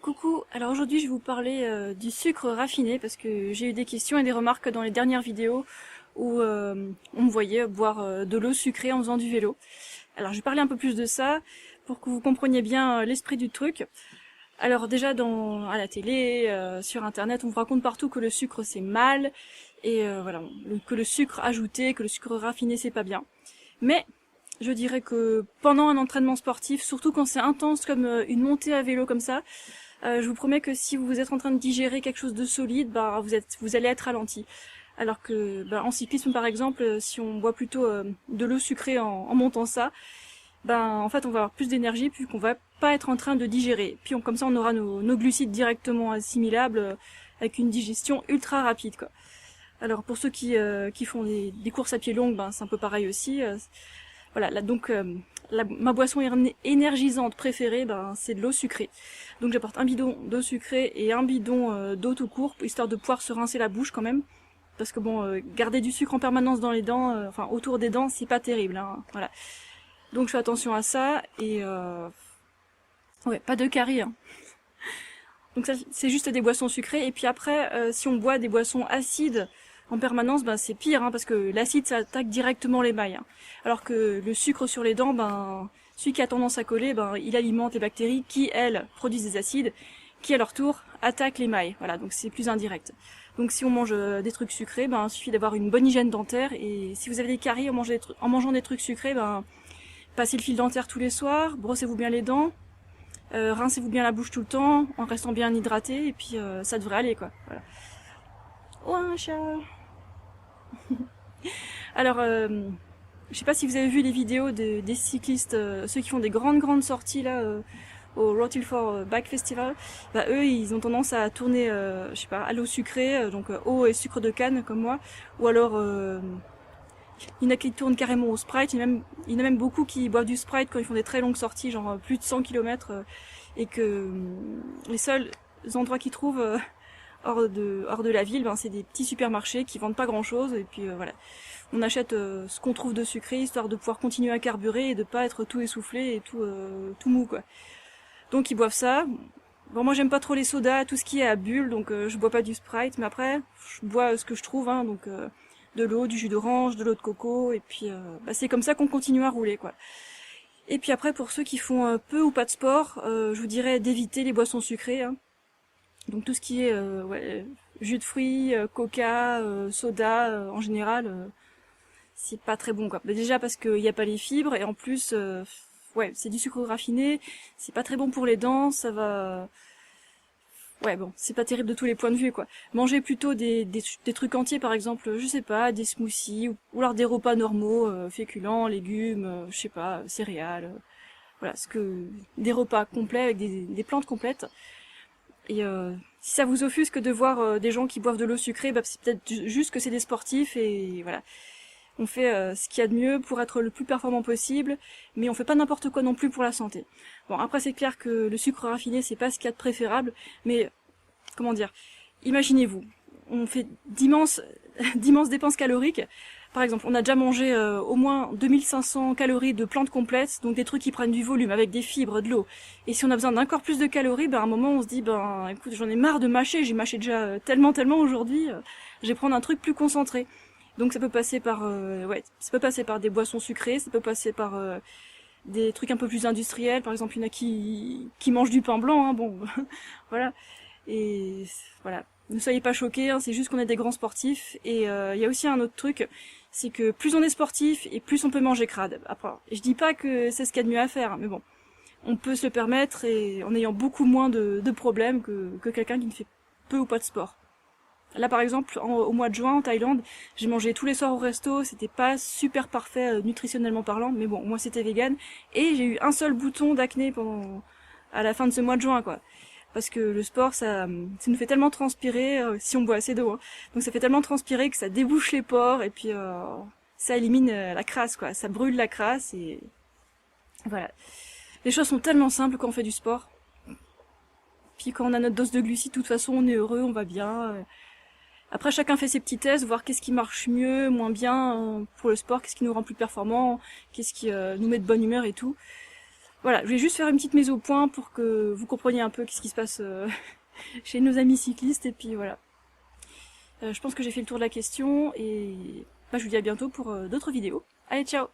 Coucou, alors aujourd'hui je vais vous parler du sucre raffiné parce que j'ai eu des questions et des remarques dans les dernières vidéos où on me voyait boire de l'eau sucrée en faisant du vélo. Alors je vais parler un peu plus de ça pour que vous compreniez bien l'esprit du truc. Alors déjà à la télé, sur internet, on vous raconte partout que le sucre c'est mal et voilà, que le sucre ajouté, que le sucre raffiné c'est pas bien. Mais je dirais que pendant un entraînement sportif, surtout quand c'est intense comme une montée à vélo comme ça, je vous promets que si vous êtes en train de digérer quelque chose de solide, vous allez être ralenti. Alors que en cyclisme par exemple, si on boit plutôt de l'eau sucrée en montant ça, en fait on va avoir plus d'énergie puis qu'on va pas être en train de digérer. Puis comme ça on aura nos glucides directement assimilables avec une digestion ultra rapide quoi. Alors pour ceux qui font des courses à pied longues, c'est un peu pareil aussi. Voilà, là, donc ma boisson énergisante préférée, c'est de l'eau sucrée. Donc j'apporte un bidon d'eau sucrée et un bidon d'eau tout court, histoire de pouvoir se rincer la bouche quand même. Parce que garder du sucre en permanence dans les dents, enfin autour des dents, c'est pas terrible. Hein, voilà. Donc je fais attention à ça et ouais, pas de caries. Hein. Donc ça, c'est juste des boissons sucrées. Et puis après, si on boit des boissons acides en permanence, c'est pire, hein, parce que l'acide, ça attaque directement l'émail. Hein. Alors que le sucre sur les dents, celui qui a tendance à coller, il alimente les bactéries qui, elles, produisent des acides, qui à leur tour attaquent l'émail. Voilà, donc c'est plus indirect. Donc si on mange des trucs sucrés, il suffit d'avoir une bonne hygiène dentaire. Et si vous avez des caries en mangeant des trucs sucrés, passez le fil dentaire tous les soirs, brossez-vous bien les dents, rincez-vous bien la bouche tout le temps, en restant bien hydraté, et puis ça devrait aller, quoi. Voilà. Oh, un chat. Alors, je sais pas si vous avez vu les vidéos des cyclistes, ceux qui font des grandes sorties là au Road Tilford Bike Festival. Eux, ils ont tendance à tourner, je sais pas, à l'eau sucrée, donc eau et sucre de canne comme moi, ou alors il y en a qui tournent carrément au Sprite. Il y en a même beaucoup qui boivent du Sprite quand ils font des très longues sorties, genre plus de 100 km, et que les seuls endroits qu'ils trouvent hors de la ville, c'est des petits supermarchés qui vendent pas grand chose, et puis voilà. On achète ce qu'on trouve de sucré, histoire de pouvoir continuer à carburer et de pas être tout essoufflé et tout mou, quoi. Donc ils boivent ça. Bon, moi j'aime pas trop les sodas, tout ce qui est à bulles, donc je bois pas du Sprite, mais après, je bois ce que je trouve, hein, donc de l'eau, du jus d'orange, de l'eau de coco, et puis c'est comme ça qu'on continue à rouler, quoi. Et puis après, pour ceux qui font peu ou pas de sport, je vous dirais d'éviter les boissons sucrées, hein. Donc tout ce qui est jus de fruits, coca, soda, en général, c'est pas très bon, quoi. Mais déjà parce qu'il n'y a pas les fibres, et en plus, c'est du sucre raffiné, c'est pas très bon pour les dents, ça va... Ouais, bon, c'est pas terrible de tous les points de vue, quoi. Mangez plutôt des trucs entiers, par exemple, je sais pas, des smoothies, ou alors des repas normaux, féculents, légumes, je sais pas, céréales, voilà, des repas complets avec des plantes complètes. Et si ça vous offusque de voir des gens qui boivent de l'eau sucrée, c'est peut-être juste que c'est des sportifs, et voilà. On fait ce qu'il y a de mieux pour être le plus performant possible, mais on fait pas n'importe quoi non plus pour la santé. Bon, après c'est clair que le sucre raffiné c'est pas ce qu'il y a de préférable, mais comment dire, imaginez-vous, on fait d'immenses dépenses caloriques. Par exemple, on a déjà mangé au moins 2500 calories de plantes complètes, donc des trucs qui prennent du volume, avec des fibres, de l'eau. Et si on a besoin d'encore plus de calories, à un moment on se dit, écoute, j'en ai marre de mâcher, j'ai mâché déjà tellement aujourd'hui, je vais prendre un truc plus concentré. Donc ça peut passer par des boissons sucrées, ça peut passer par des trucs un peu plus industriels. Par exemple, il y en a qui mangent du pain blanc, hein, bon, voilà. Et voilà, ne soyez pas choqués, hein, c'est juste qu'on est des grands sportifs. Et il y a aussi un autre truc, c'est que plus on est sportif et plus on peut manger crade. Après, je dis pas que c'est ce qu'il y a de mieux à faire, mais bon, on peut se le permettre et en ayant beaucoup moins de problèmes que quelqu'un qui ne fait peu ou pas de sport. Là par exemple, au mois de juin en Thaïlande, j'ai mangé tous les soirs au resto, c'était pas super parfait nutritionnellement parlant, mais bon, moi c'était vegan, et j'ai eu un seul bouton d'acné à la fin de ce mois de juin, quoi. Parce que le sport, ça nous fait tellement transpirer, si on boit assez d'eau, hein. Donc ça fait tellement transpirer que ça débouche les pores, et puis ça élimine la crasse, quoi. Ça brûle la crasse, et voilà. Les choses sont tellement simples quand on fait du sport. Puis quand on a notre dose de glucides, de toute façon, on est heureux, on va bien. Après, chacun fait ses petits tests, voir qu'est-ce qui marche mieux, moins bien pour le sport, qu'est-ce qui nous rend plus performants, qu'est-ce qui nous met de bonne humeur et tout. Voilà, je vais juste faire une petite mise au point pour que vous compreniez un peu ce qui se passe chez nos amis cyclistes, et puis voilà. Je pense que j'ai fait le tour de la question, et bah, je vous dis à bientôt pour d'autres vidéos. Allez, ciao!